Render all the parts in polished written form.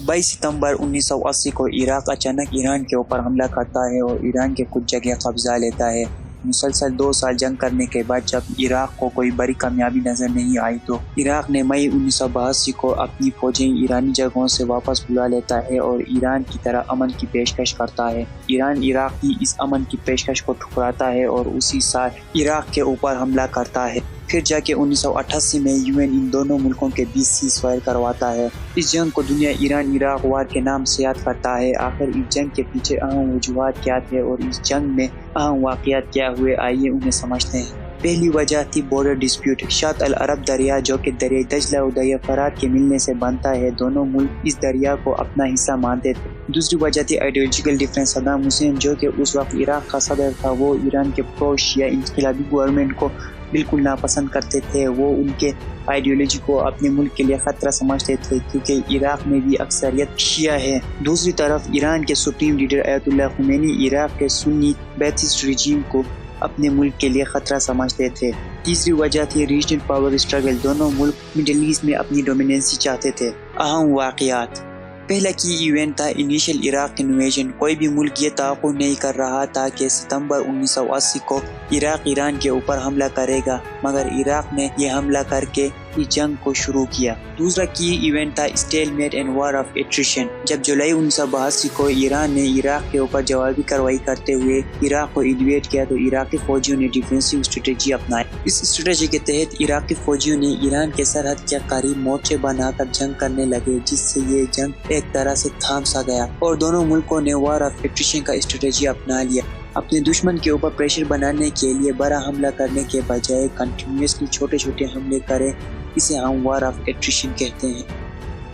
सितंबर 1980 को इराक अचानक ईरान के ऊपर हमला करता है और ईरान के कुछ जगह कब्जा लेता है। मुसलसल 2 साल जंग करने के बाद जब इराक को कोई बड़ी कामयाबी नजर नहीं आई तो इराक ने मई 1982 को अपनी फौजें ईरानी जगहों से वापस बुला लेता है और ईरान की तरह अमन की पेशकश करता है। ईरान इराक की इस अमन की पेशकश को ठुकराता है और उसी साल इराक के ऊपर हमला करता है। फिर जाके 1988 में यूएन इन दोनों मुल्कों के बीच सीज फायर करवाता है। इस जंग को दुनिया ईरान इराक वार के नाम से याद करता है। आखिर इस जंग के पीछे अहम वजूहात क्या थे और इस जंग में अहम वाक़यात क्या हुए, आइए उन्हें समझते हैं। पहली वजह थी बॉर्डर डिस्प्यूट। शात अल अरब दरिया जो कि दरिया दजला और दरिया फरात के मिलने से बनता है, दोनों मुल्क इस दरिया को अपना हिस्सा मानते थे। दूसरी वजह थी आइडियोलॉजिकल डिफरेंस। सद्दाम हुसैन जो कि उस वक्त इराक का सदर था, वो ईरान के प्रो शिया इनकलाबी गवर्नमेंट को बिल्कुल नापसंद करते थे। वो उनके आइडियोलॉजी को अपने मुल्क के लिए खतरा समझते थे क्योंकि इराक में भी अक्सरियत शिया है। दूसरी तरफ ईरान के supreme leader Ayatollah Khomeini Iraq के सुन्नी बैथिस्ट रिजीम को अपने मुल्क के लिए खतरा समझते थे। तीसरी वजह थी रीजनल पावर स्ट्रगल। दोनों मुल्क मिडिल ईस्ट में अपनी डोमिनेंसी चाहते थे। अहम वाक़यात। पहला की इवेंट था इनिशियल इराक इन्वेजन। कोई भी मुल्क ये तवक्को नहीं कर रहा था कि सितंबर 1980 को इराक ईरान के ऊपर हमला करेगा, मगर इराक ने ये हमला करके इस जंग को शुरू किया। दूसरा की इवेंट था stalemate and war of attrition. जब जुलाई 1982 को ईरान ने इराक के ऊपर जवाबी कार्रवाई करते हुए इराक को इन्वेड किया तो इराकी फौजियों ने डिफेंसिव स्ट्रेटेजी अपनाई। इस स्ट्रेटेजी के तहत इराकी फौजियों ने ईरान के सरहद के करीब मोर्चे बनाकर जंग करने लगे, जिससे ये जंग एक तरह से थाम सा गया और दोनों मुल्कों ने वॉर ऑफ एट्रिशन का स्ट्रेटेजी अपना लिया। अपने दुश्मन के ऊपर प्रेशर बनाने के लिए बड़ा हमला करने के बजाय कंटिन्यूसली छोटे छोटे हमले करें, इसे हम वॉर ऑफ एट्रिशन कहते हैं।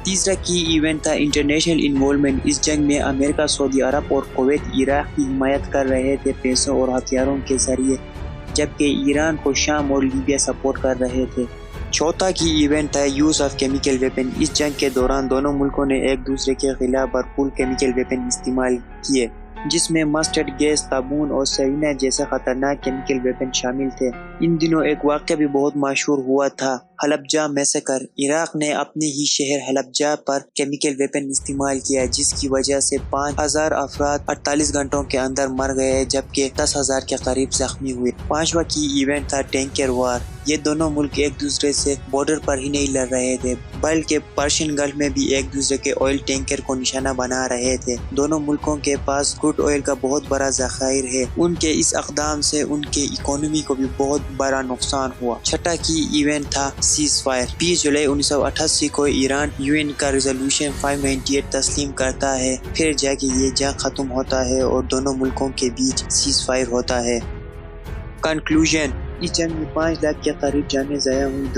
तीसरा की इवेंट था इंटरनेशनल इन्वॉल्वमेंट। इस जंग में अमेरिका, सऊदी अरब और कुवैत इराक की हिमायत कर रहे थे पैसों और हथियारों के जरिए, जबकि ईरान को शाम और लीबिया सपोर्ट कर रहे थे। चौथा की इवेंट था यूज ऑफ केमिकल वेपन। इस जंग के दौरान दोनों मुल्कों ने एक दूसरे के खिलाफ भरपूर केमिकल वेपन इस्तेमाल किए, जिसमें मस्टर्ड गैस, साबुन और सरीना जैसे खतरनाक केमिकल वेपन शामिल थे। इन दिनों एक वाक़या भी बहुत मशहूर हुआ था, हलबजा मैसेकर। इराक ने अपने ही शहर हलबजा पर केमिकल वेपन इस्तेमाल किया, जिसकी वजह से 5000 अफराद 48 घंटों के अंदर मर गए, जबकि 10,000 के करीब जख्मी हुए। पांचवा की इवेंट था टैंकर वार। ये दोनों मुल्क एक दूसरे से बॉर्डर पर ही नहीं लड़ रहे थे, बल्कि पर्शियन गल्फ में भी एक दूसरे के ऑयल टैंकर को निशाना बना रहे थे। दोनों मुल्कों के पास क्रूड ऑयल का बहुत बड़ा ज़खायर है। उनके इस इक़दाम से उनके इकोनॉमी को भी बहुत बड़ा नुकसान हुआ। छठा की इवेंट था सीज फायर। 20 जुलाई 1988 को ईरान यूएन का रेजोल्यूशन 598 तस्लीम करता है। फिर जाके ये जंग खत्म होता है और दोनों मुल्कों के बीच सीज फायर होता है। कंक्लूजन, इस जंग में 5 लाख के करीब जानें ज़ाया हुई।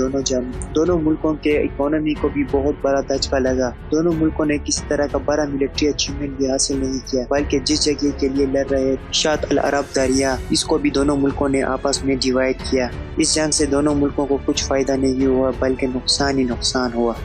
दोनों मुल्कों के इकोनॉमी को भी बहुत बड़ा धचका लगा। दोनों मुल्कों ने किसी तरह का बड़ा मिलिट्री अचीवमेंट भी हासिल नहीं किया, बल्कि जिस जगह के लिए लड़ रहे शात अल अरब दरिया, इसको भी दोनों मुल्कों ने आपस में डिवाइड किया। इस जंग से दोनों मुल्कों को कुछ फायदा नहीं हुआ, बल्कि नुकसान ही नुकसान हुआ।